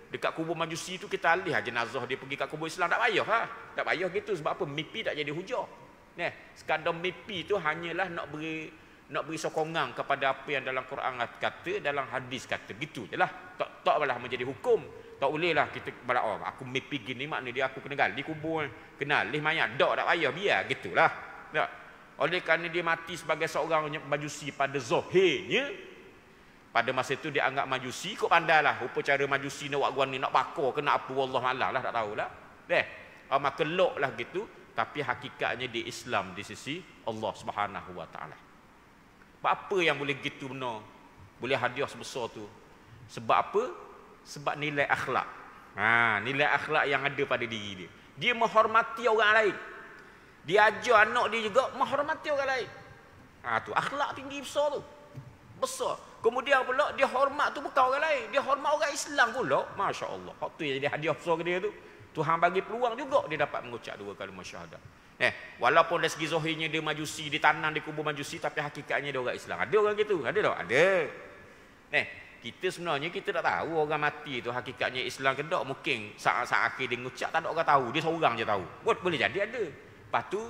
Dekat kubur Majusi tu kita alih jenazah dia pergi kat kubur Islam, tak payah lah. Tak payah gitu. Sebab apa? Mimpi tak jadi hujah. Sekadar mimpi tu hanyalah nak beri sokongan kepada apa yang dalam Quran kata, dalam hadis kata. Gitu je lah. Tak malah menjadi hukum. Tak boleh lah kita berdoa, aku mimpi gini, maknanya dia aku kena gali kubur, kena alih mayat. Tak payah, biar gitulah. Tak. Oleh kerana dia mati sebagai seorang Majusi pada zahirnya, pada masa itu dia anggap Majusi. Kau pandailah upacara Majusi nak buat gua ni, nak bakar ke nak apa, wallah alam lah, tak tahulah. Maka loklah gitu. Tapi hakikatnya di Islam di sisi Allah Subhanahu wa taala. Apa yang boleh gitu benar, boleh hadiah sebesar tu? Sebab apa? Sebab nilai akhlak. Nilai akhlak yang ada pada diri dia. Dia menghormati orang lain. Dia ajar anak dia juga menghormati orang lain. Tu akhlak tinggi besar tu. Besar. Kemudian pula dia hormat tu bukan orang lain, dia hormat orang Islam pula. Masya-Allah. Hak tu yang jadi hadiah besar ke dia tu. Tuhan bagi peluang juga dia dapat mengucap 2 kalimah syahadah. Walaupun dari segi zahirnya dia majusi, ditanam di kubur majusi, tapi hakikatnya dia orang Islam. Ada orang gitu? Ada tak? Ada. Kita sebenarnya kita tak tahu orang mati tu hakikatnya Islam ke tak. Mungkin saat-saat akhir dia mengucap tak ada orang tahu, dia seorang je tahu. Boleh jadi ada. Lepas tu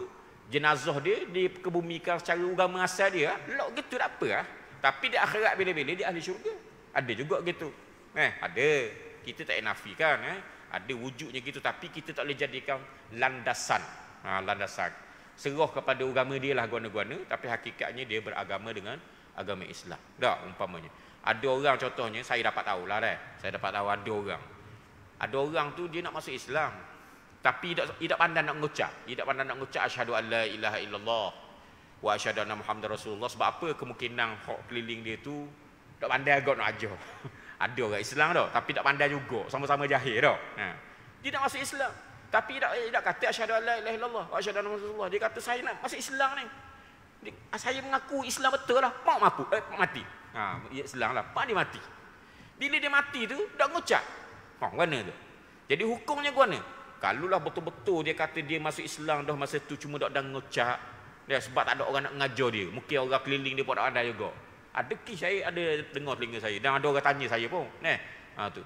jenazah dia dikebumikan secara agama asal dia, lok gitu tak apa Tapi di akhirat bila-bila dia ahli syurga. Ada juga gitu. Ada. Kita tak nafikan ada wujudnya gitu, tapi kita tak boleh jadikan landasan. Landasan. Serah kepada agama dia lah guna-guna, tapi hakikatnya dia beragama dengan agama Islam. Tak umpamanya. Ada orang contohnya saya dapat tahu lah Saya dapat tahu ada orang tu dia nak masuk Islam, tapi tidak pandai nak mengucap. Tidak pandai nak mengucap asyhadu an la ilaha illallah wa asyhadu anna muhammadar rasulullah. Sebab apa? Kemungkinan hak keliling dia tu tak pandai agak nak ajar. Ada orang Islam dah, tapi tak pandai juga, sama-sama jahil dah. Dia nak masuk Islam, tapi tak kata asyhadu an la ilaha illallah wa asyhadu anna muhammadar rasulullah. Dia kata saya nak masuk Islam ni. Saya mengaku Islam betul lah. Pak mati. Islam lah. Pak dia mati. Bila dia mati tu tak mengucap. Mana tu? Jadi hukumnya mana? Kalaulah betul-betul dia kata dia masuk Islam dah masa tu cuma tak mengucap, sebab tak ada orang nak mengajar dia. Mungkin orang keliling dia pun tak ada juga. Ada saya ada dengar telinga saya dan ada orang tanya saya pun. Tu.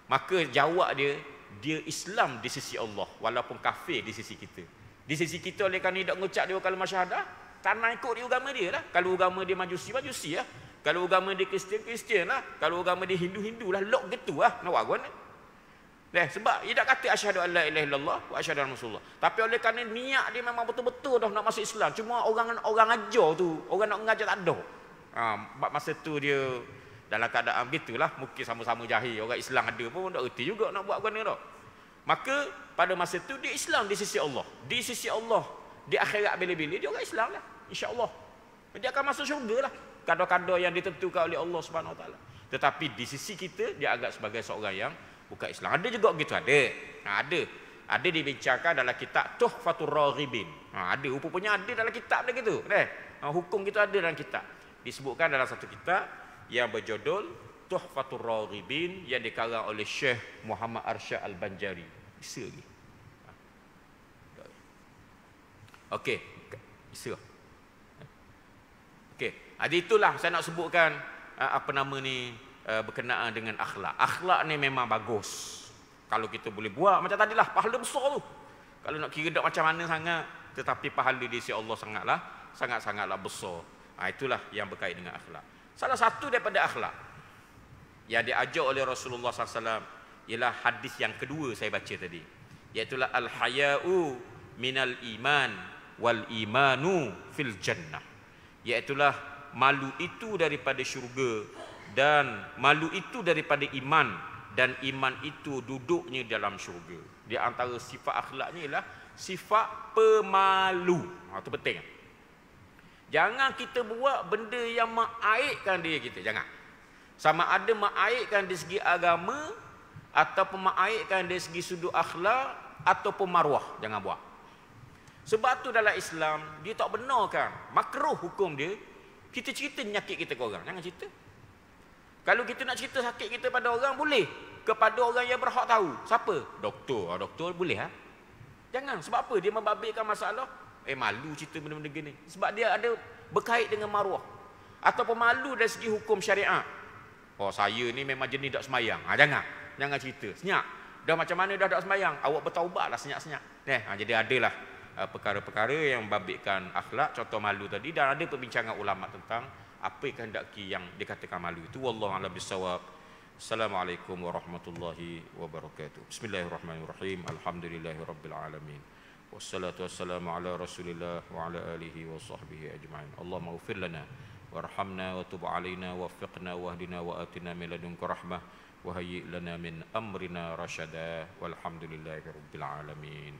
Maka jawab dia Islam di sisi Allah walaupun kafir di sisi kita. Di sisi kita oleh kerana tak mengucap dia kalimah syahadah, tak nak ikut dia agama dia lah. Kalau agama dia majusi lah. Kalau agama dia Kristian lah. Kalau agama dia Hindu lah. Lok gitu lah. Nak buat mana? Sebab dia tak kata asyhadu an la ilaha illallah wa asyhadu anna rasulullah. Tapi oleh kerana niat dia memang betul-betul dah nak masuk Islam. Cuma orang ajar tu, orang nak mengajar tak ada. Masa tu dia dalam keadaan begitulah. Mungkin sama-sama jahil. Orang Islam ada pun tak erti juga nak buat mana dah. Maka pada masa tu dia Islam di sisi Allah. Di sisi Allah, di akhirat bila-bila dia orang Islam lah. InsyaAllah. Dia akan masuk syurga lah. Kadar-kadar yang ditentukan oleh Allah Subhanahu Wa Taala. Tetapi di sisi kita dia agak sebagai seorang yang bukan Islam. Ada juga gitu, ada. Ada dibincangkan dalam kitab Tuhfatur Raghibin. Ada, rupanya ada dalam kitab dia gitu. Hukum kita ada dalam kitab. Disebutkan dalam satu kitab yang berjudul Tuhfatur Raghibin yang dikarang oleh Syekh Muhammad Arsyad Al-Banjari. Bisa lagi. Okey, bisa. Okey, jadi itulah saya nak sebutkan berkenaan dengan akhlak. Akhlak ni memang bagus. Kalau kita boleh buat macam tadilah, pahala besar tu. Kalau nak kira tak macam mana sangat, tetapi pahala di sisi Allah sangatlah besar. Itulah yang berkait dengan akhlak. Salah satu daripada akhlak yang diajar oleh Rasulullah SAW ialah hadis yang kedua saya baca tadi, iaitu al-haya'u minal iman wal imanu fil jannah. Iaitulah malu itu daripada syurga dan malu itu daripada iman, dan iman itu duduknya dalam syurga. Di antara sifat akhlaknya ialah sifat pemalu. Itu penting. Jangan kita buat benda yang mengaibkan diri kita. Jangan. Sama ada mengaibkan dari segi agama, ataupun mengaibkan dari segi sudut akhlak, ataupun maruah. Jangan buat. Sebab tu dalam Islam dia tak benarkan, makruh hukum dia kita cerita nyakit kita ke orang. Jangan cerita. Kalau kita nak cerita sakit kita pada orang, boleh. Kepada orang yang berhak tahu. Siapa? Doktor. Doktor boleh. Jangan. Sebab apa? Dia membabitkan masalah. Malu cerita benda-benda gini. Sebab dia ada berkait dengan maruah. Ataupun malu dari segi hukum syariat. Saya ni memang jenis tak semayang. Jangan cerita. Senyap. Dah macam mana dah tak semayang? Awak bertaubatlah senyap-senyap. Jadi adalah perkara-perkara yang membabitkan akhlak. Contoh malu tadi. Dan ada perbincangan ulama tentang apa yang kehendaki yang dikatakan malu itu. Wallahu a'lam bissawab. Assalamualaikum warahmatullahi wabarakatuh. Bismillahirrahmanirrahim. Alhamdulillahirabbil alamin. Wassalatu wassalamu ala Rasulillah wa ala alihi wa sahbihi ajma'in. Allahumma ighfir lana warhamna wa tub alaina waffiqna wahdina wa atina min ladunka rahmah wa hayyi lana min amrina rasyada. Walhamdulillahirabbil alamin.